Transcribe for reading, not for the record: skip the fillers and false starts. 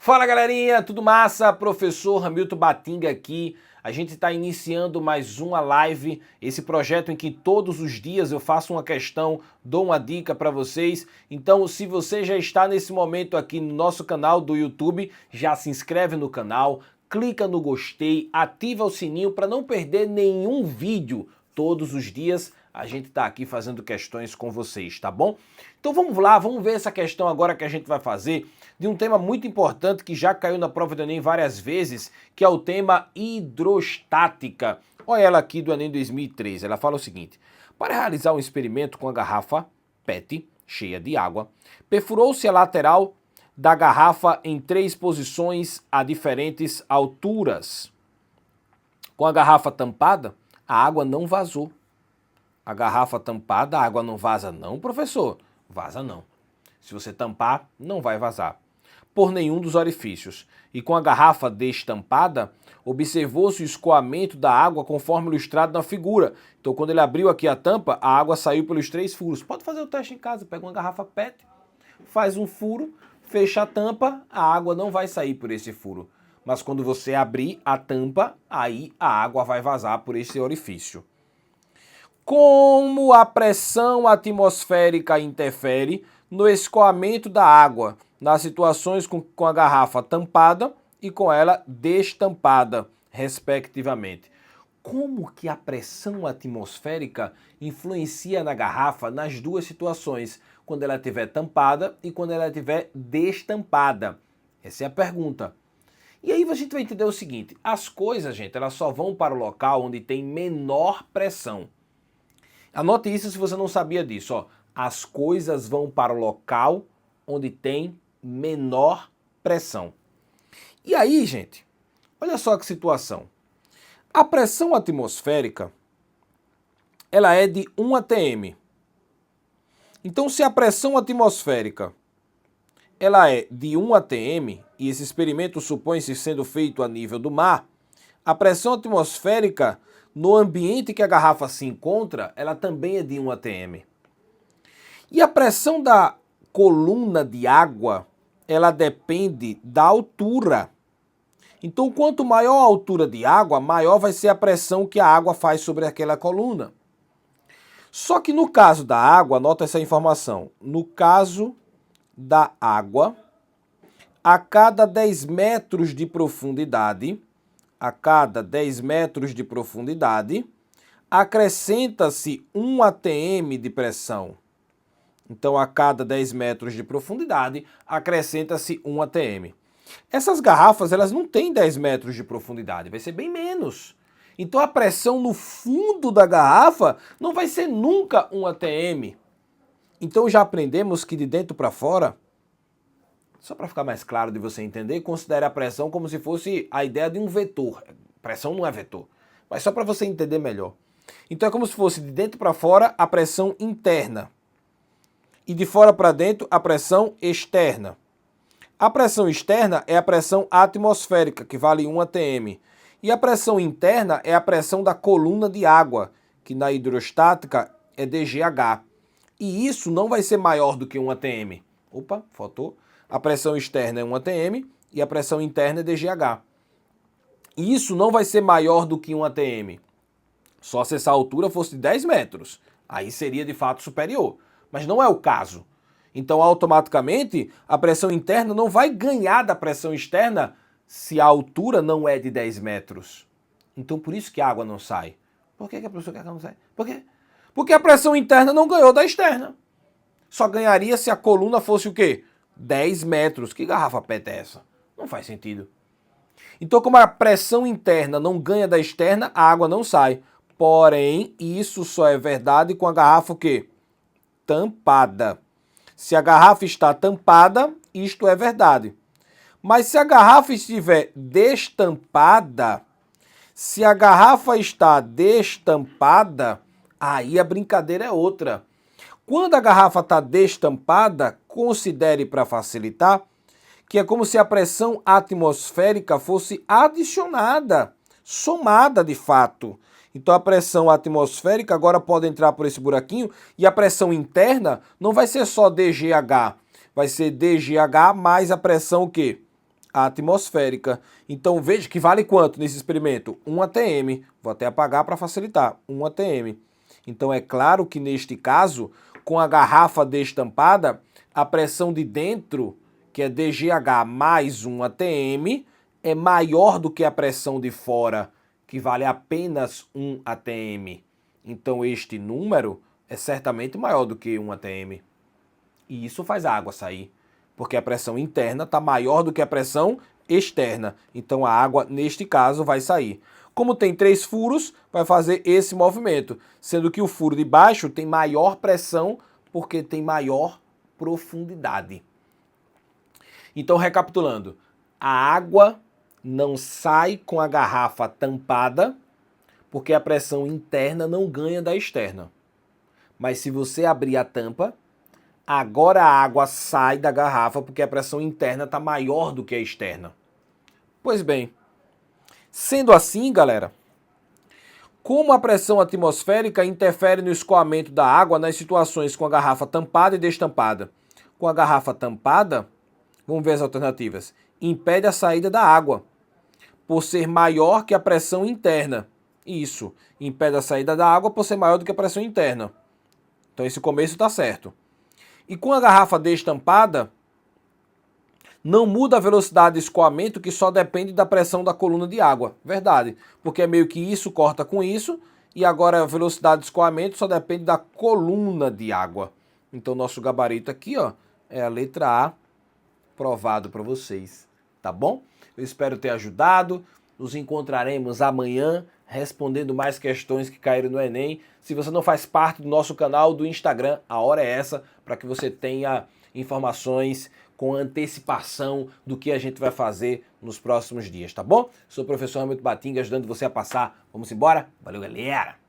Fala galerinha, tudo massa? Professor Hamilton Batinga aqui. A gente está iniciando mais uma live, esse projeto em que todos os dias eu faço uma questão, dou uma dica para vocês. Então, se você já está nesse momento aqui no nosso canal do YouTube, já se inscreve no canal, clica no gostei, ativa o sininho para não perder nenhum vídeo. Todos os dias a gente está aqui fazendo questões com vocês, tá bom? Então vamos lá, vamos ver essa questão agora que a gente vai fazer de um tema muito importante que já caiu na prova do Enem várias vezes, que é o tema hidrostática. Olha ela aqui do Enem 2013, ela fala o seguinte: para realizar um experimento com a garrafa PET cheia de água, perfurou-se a lateral da garrafa em 3 posições a diferentes alturas. Com a garrafa tampada, a água não vazou. A garrafa tampada, a água não vaza não, professor? Vaza não. Se você tampar, não vai vazar por nenhum dos orifícios. E com a garrafa destampada, observou-se o escoamento da água conforme ilustrado na figura. Então, quando ele abriu aqui a tampa, a água saiu pelos 3 furos. Pode fazer o teste em casa, pega uma garrafa PET, faz um furo, fecha a tampa, a água não vai sair por esse furo. Mas quando você abrir a tampa, aí a água vai vazar por esse orifício. Como a pressão atmosférica interfere no escoamento da água nas situações com a garrafa tampada e com ela destampada, respectivamente. Como que a pressão atmosférica influencia na garrafa nas duas situações, quando ela estiver tampada e quando ela estiver destampada? Essa é a pergunta. E aí a gente vai entender o seguinte: as coisas, gente, elas só vão para o local onde tem menor pressão. Anote isso se você não sabia disso, ó. As coisas vão para o local onde tem menor pressão. E aí, gente, olha só que situação. A pressão atmosférica, ela é de 1 atm. Então, se a pressão atmosférica ela é de 1 atm, e esse experimento supõe-se sendo feito a nível do mar, a pressão atmosférica no ambiente que a garrafa se encontra, ela também é de 1 atm. E a pressão da coluna de água, ela depende da altura. Então, quanto maior a altura de água, maior vai ser a pressão que a água faz sobre aquela coluna. Só que no caso da água, anota essa informação, no caso da água, a cada 10 metros de profundidade, acrescenta-se 1 atm de pressão. Então, a cada 10 metros de profundidade, acrescenta-se 1 atm. Essas garrafas, elas não têm 10 metros de profundidade, vai ser bem menos. Então, a pressão no fundo da garrafa não vai ser nunca 1 atm. Então, já aprendemos que de dentro para fora, só para ficar mais claro de você entender, considere a pressão como se fosse a ideia de um vetor. Pressão não é vetor, mas só para você entender melhor. Então, é como se fosse de dentro para fora a pressão interna e de fora para dentro a pressão externa. A pressão externa é a pressão atmosférica, que vale 1 atm. E a pressão interna é a pressão da coluna de água, que na hidrostática é dGH. E isso não vai ser maior do que 1 atm. Opa, faltou. A pressão externa é 1 atm e a pressão interna é dGH. E isso não vai ser maior do que 1 atm. Só se essa altura fosse de 10 metros. Aí seria de fato superior. Mas não é o caso. Então, automaticamente, a pressão interna não vai ganhar da pressão externa se a altura não é de 10 metros. Então, por isso que a água não sai. Por que a professora quer que ela não sai? Por quê? Porque a pressão interna não ganhou da externa. Só ganharia se a coluna fosse o quê? 10 metros. Que garrafa PET é essa? Não faz sentido. Então, como a pressão interna não ganha da externa, a água não sai. Porém, isso só é verdade com a garrafa o quê? Tampada. Se a garrafa está tampada, isto é verdade. Mas se a garrafa estiver destampada, aí a brincadeira é outra. Quando a garrafa está destampada, considere para facilitar que é como se a pressão atmosférica fosse adicionada, somada de fato. Então a pressão atmosférica agora pode entrar por esse buraquinho e a pressão interna não vai ser só dGH, vai ser dGH mais a pressão o quê? atmosférica. Então veja que vale quanto nesse experimento? 1 atm. Vou até apagar para facilitar. 1 atm. Então é claro que neste caso, com a garrafa destampada, a pressão de dentro, que é dGH mais 1 atm, é maior do que a pressão de fora, que vale apenas 1 atm. Então este número é certamente maior do que 1 atm. E isso faz a água sair, porque a pressão interna está maior do que a pressão externa. Então a água, neste caso, vai sair. Como tem 3 furos, vai fazer esse movimento, sendo que o furo de baixo tem maior pressão porque tem maior profundidade. Então, recapitulando, a água não sai com a garrafa tampada porque a pressão interna não ganha da externa. Mas se você abrir a tampa, agora a água sai da garrafa porque a pressão interna está maior do que a externa. Pois bem, sendo assim, galera, como a pressão atmosférica interfere no escoamento da água nas situações com a garrafa tampada e destampada? Com a garrafa tampada, vamos ver as alternativas. Impede a saída da água, por ser maior que a pressão interna. Isso, impede a saída da água por ser maior do que a pressão interna. Então esse começo está certo. E com a garrafa destampada, não muda a velocidade de escoamento, que só depende da pressão da coluna de água. Verdade, porque é meio que isso corta com isso, e agora a velocidade de escoamento só depende da coluna de água. Então nosso gabarito aqui, ó, é a letra A, provado para vocês, tá bom? Eu espero ter ajudado. Nos encontraremos amanhã respondendo mais questões que caíram no Enem. Se você não faz parte do nosso canal do Instagram, a hora é essa, para que você tenha informações com antecipação do que a gente vai fazer nos próximos dias, tá bom? Sou o professor Hamilton Batinga, ajudando você a passar. Vamos embora? Valeu, galera!